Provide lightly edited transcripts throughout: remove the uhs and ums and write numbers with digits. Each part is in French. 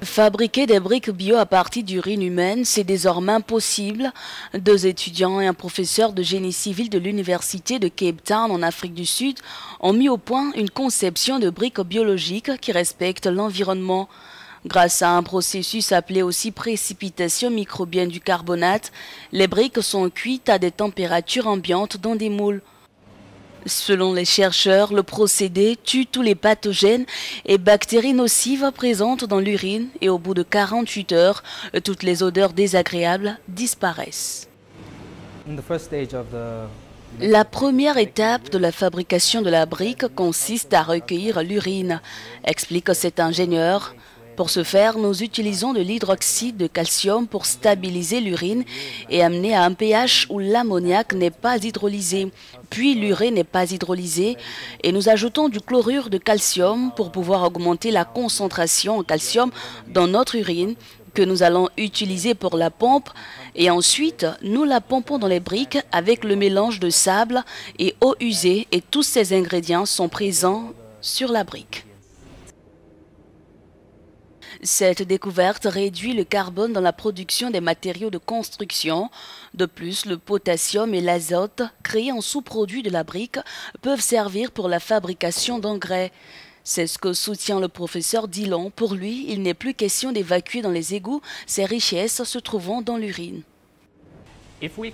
Fabriquer des briques bio à partir d'urine humaine, c'est désormais possible. Deux étudiants et un professeur de génie civil de l'université de Cape Town en Afrique du Sud ont mis au point une conception de briques biologiques qui respectent l'environnement. Grâce à un processus appelé aussi précipitation microbienne du carbonate, les briques sont cuites à des températures ambiantes dans des moules. Selon les chercheurs, le procédé tue tous les pathogènes et bactéries nocives présentes dans l'urine et au bout de 48 heures, toutes les odeurs désagréables disparaissent. La première étape de la fabrication de la brique consiste à recueillir l'urine, explique cet ingénieur. Pour ce faire, nous utilisons de l'hydroxyde de calcium pour stabiliser l'urine et amener à un pH où l'ammoniac n'est pas hydrolysé, puis l'urée n'est pas hydrolysée, et nous ajoutons du chlorure de calcium pour pouvoir augmenter la concentration en calcium dans notre urine que nous allons utiliser pour la pompe, et ensuite nous la pompons dans les briques avec le mélange de sable et eau usée, et tous ces ingrédients sont présents sur la brique. Cette découverte réduit le carbone dans la production des matériaux de construction. De plus, le potassium et l'azote, créés en sous-produits de la brique, peuvent servir pour la fabrication d'engrais. C'est ce que soutient le professeur Dillon. Pour lui, il n'est plus question d'évacuer dans les égouts ces richesses se trouvant dans l'urine.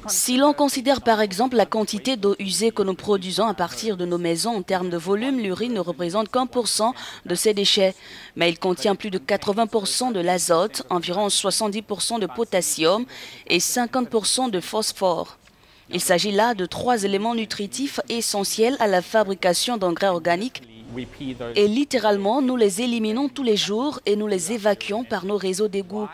Si l'on considère par exemple la quantité d'eau usée que nous produisons à partir de nos maisons en termes de volume, l'urine ne représente qu'1% de ces déchets. Mais il contient plus de 80% de l'azote, environ 70% de potassium et 50% de phosphore. Il s'agit là de 3 éléments nutritifs essentiels à la fabrication d'engrais organiques. Et littéralement, nous les éliminons tous les jours et nous les évacuons par nos réseaux d'égouts.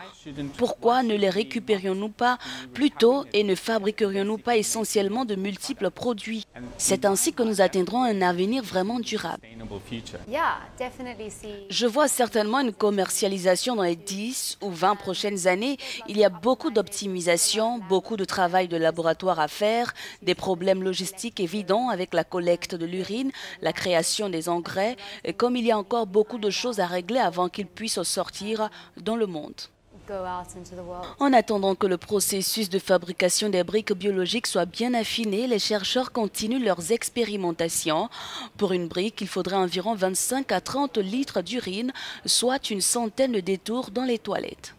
Pourquoi ne les récupérions-nous pas plus tôt et ne fabriquerions-nous pas essentiellement de multiples produits? C'est ainsi que nous atteindrons un avenir vraiment durable. Je vois certainement une commercialisation dans les 10 ou 20 prochaines années. Il y a beaucoup d'optimisation, beaucoup de travail de laboratoire à faire, des problèmes logistiques évidents avec la collecte de l'urine, la création des engrais, et comme il y a encore beaucoup de choses à régler avant qu'ils puissent sortir dans le monde. En attendant que le processus de fabrication des briques biologiques soit bien affiné, les chercheurs continuent leurs expérimentations. Pour une brique, il faudrait environ 25 à 30 litres d'urine, soit une centaine de détours dans les toilettes.